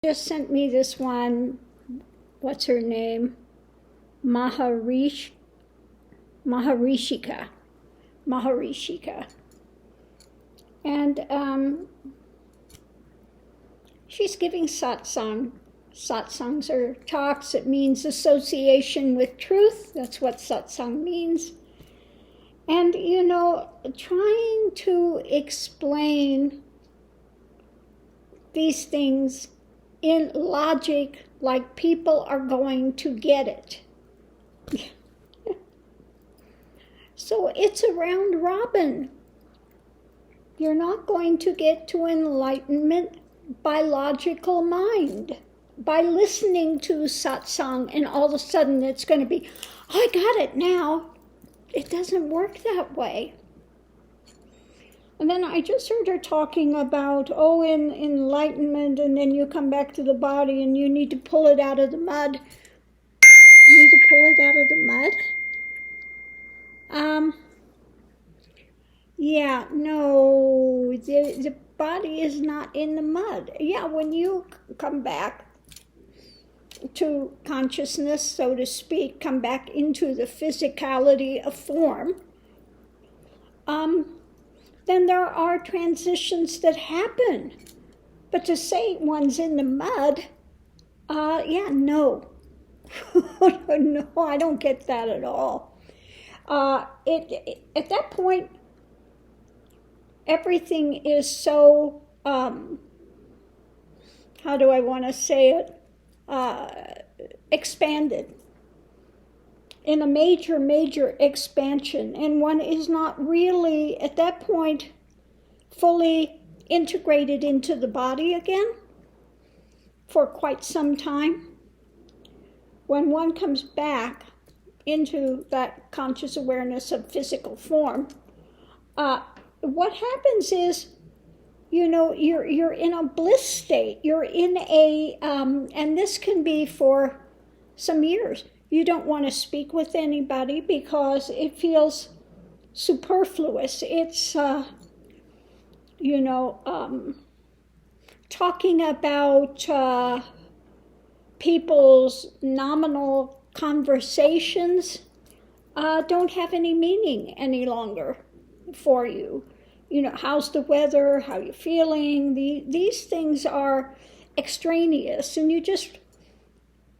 Just sent me this one. What's her name? Maharishika. And she's giving satsang. Satsangs are talks. It means association with truth. That's what satsang means. And, trying to explain these things in logic, like people are going to get it. So it's a round robin. You're not going to get to enlightenment by logical mind, by listening to satsang, and all of a sudden it's going to be, I got it now. It doesn't work that way. And then I just heard her talking about, in enlightenment, and then you come back to the body and you need to pull it out of the mud. You need to pull it out of the mud? No, the body is not in the mud. Yeah, when you come back to consciousness, so to speak, come back into the physicality of form, then there are transitions that happen. But to say one's in the mud, no. No, I don't get that at all. At that point, everything is so, how do I want to say it, expanded. In a major expansion, and one is not really, at that point, fully integrated into the body again for quite some time. When one comes back into that conscious awareness of physical form, what happens is, you're in a bliss state. You're in a, and this can be for some years. You don't want to speak with anybody because it feels superfluous. It's, talking about people's nominal conversations don't have any meaning any longer for you. How's the weather? How are you feeling? These things are extraneous, and you just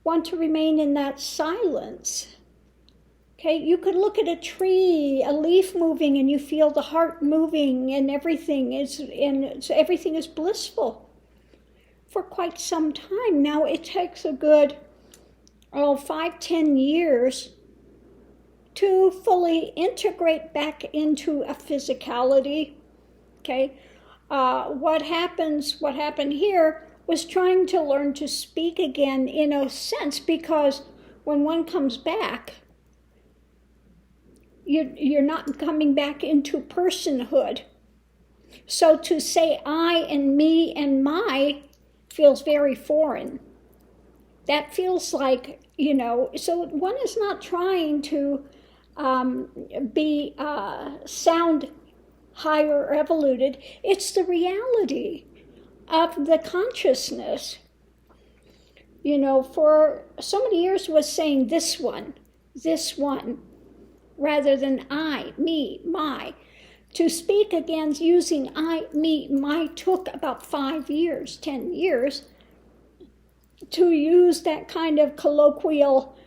want to remain in that silence. Okay, you could look at a tree, a leaf moving, and you feel the heart moving, and everything is blissful for quite some time. Now it takes a good 5-10 years to fully integrate back into a physicality. Okay, what happened here was trying to learn to speak again in a sense, because when one comes back, you're not coming back into personhood. So to say I and me and my feels very foreign. That feels like, so one is not trying to sound higher or evoluted. It's the reality of the consciousness. For so many years was saying this one, rather than I, me, my. To speak again using I, me, my took about 5 years, 10 years to use that kind of colloquial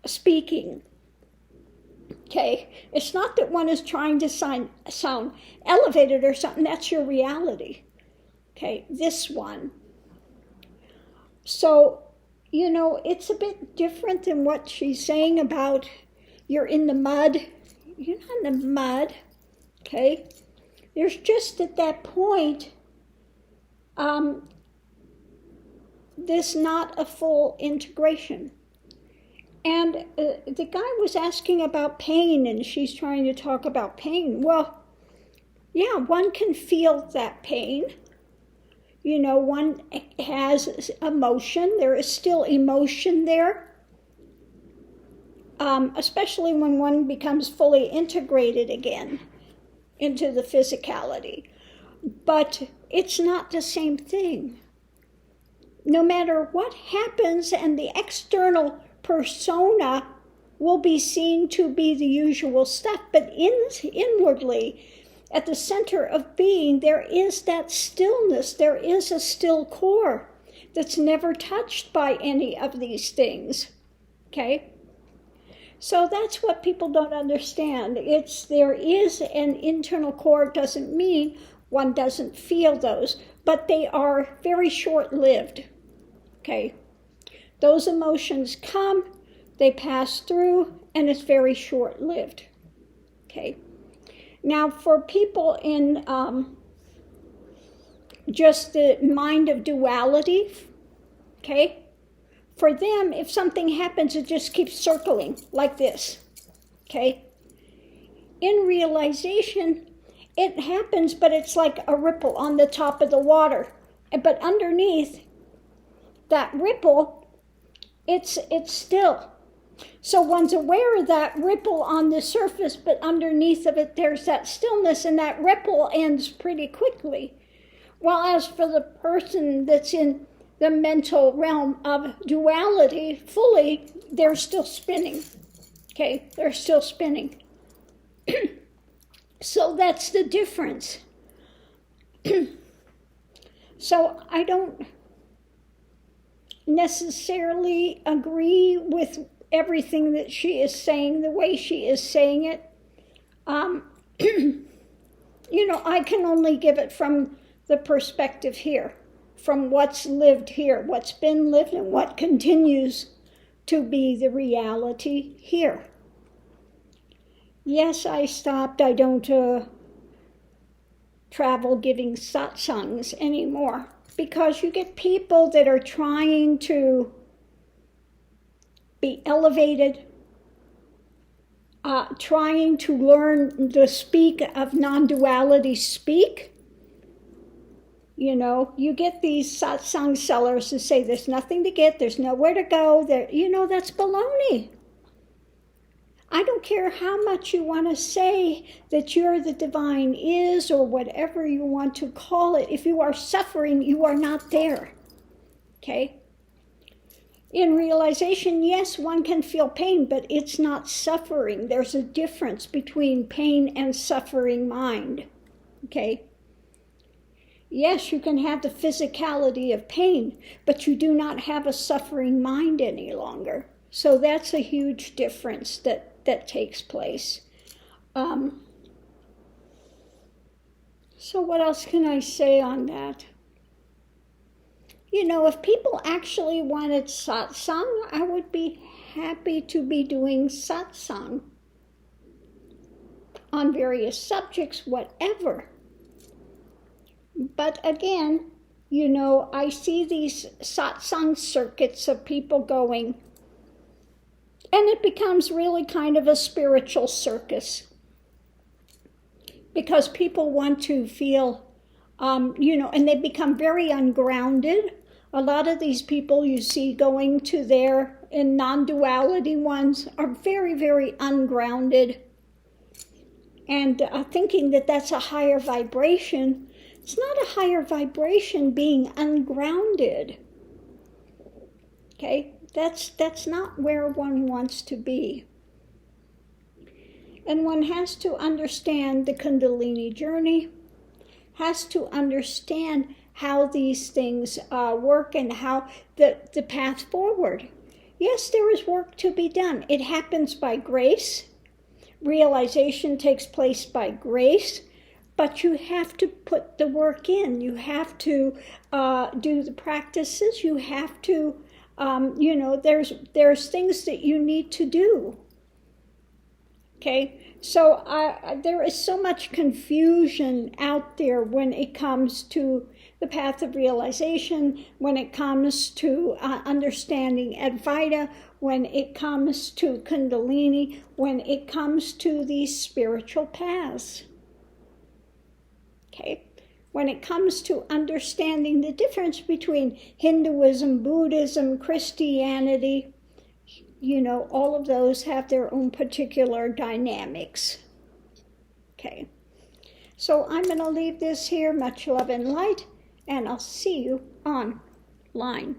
speaking. Okay, it's not that one is trying to sound elevated or something. That's your reality. Okay, this one. So, it's a bit different than what she's saying about you're in the mud. You're not in the mud. Okay, there's just at that point, this not a full integration. And the guy was asking about pain, and she's trying to talk about pain. Well, yeah, one can feel that pain. One has emotion. There is still emotion there, especially when one becomes fully integrated again into the physicality. But it's not the same thing. no matter what happens, and the external persona will be seen to be the usual stuff, but inwardly, at the center of being, there is that stillness. There is a still core that's never touched by any of these things, okay? So that's what people don't understand. There is an internal core. It doesn't mean one doesn't feel those, but they are very short-lived, okay? Those emotions come, they pass through, and it's very short-lived, okay? Now, for people in just the mind of duality, okay? For them, if something happens, it just keeps circling like this, okay? In realization, it happens, but it's like a ripple on the top of the water. But underneath that ripple, it's still. So one's aware of that ripple on the surface, but underneath of it, there's that stillness, and that ripple ends pretty quickly. While as for the person that's in the mental realm of duality fully, they're still spinning, okay? They're still spinning. So that's the difference. So I don't necessarily agree with everything that she is saying, the way she is saying it. I can only give it from the perspective here, from what's lived here, what's been lived, and what continues to be the reality here. Yes, I stopped. I don't travel giving satsangs anymore, because you get people that are trying to be elevated, trying to learn the speak of non-duality speak. You get these satsang sellers who say there's nothing to get, there's nowhere to go. That's baloney. I don't care how much you want to say that you're the divine is, or whatever you want to call it. If you are suffering, you are not there, okay? In realization, yes, one can feel pain, but it's not suffering. There's a difference between pain and suffering mind, okay? Yes, you can have the physicality of pain, but you do not have a suffering mind any longer. So that's a huge difference that takes place. So what else can I say on that? If people actually wanted satsang, I would be happy to be doing satsang on various subjects, whatever. But again, I see these satsang circuits of people going, and it becomes really kind of a spiritual circus, because people want to feel, and they become very ungrounded. A lot of these people you see going to their in non-duality ones are very, very ungrounded, and thinking that that's a higher vibration. It's not a higher vibration being ungrounded, okay? That's not where one wants to be. And one has to understand the Kundalini journey, has to understand how these things work, and how the path forward. Yes, there is work to be done. It happens by grace. Realization takes place by grace. But you have to put the work in. You have to do the practices. You have to, there's things that you need to do. Okay, so there is so much confusion out there when it comes to the path of realization, when it comes to understanding Advaita, when it comes to Kundalini, when it comes to these spiritual paths. Okay, when it comes to understanding the difference between Hinduism, Buddhism, Christianity, all of those have their own particular dynamics. Okay, so I'm going to leave this here. Much love and light, and I'll see you on line.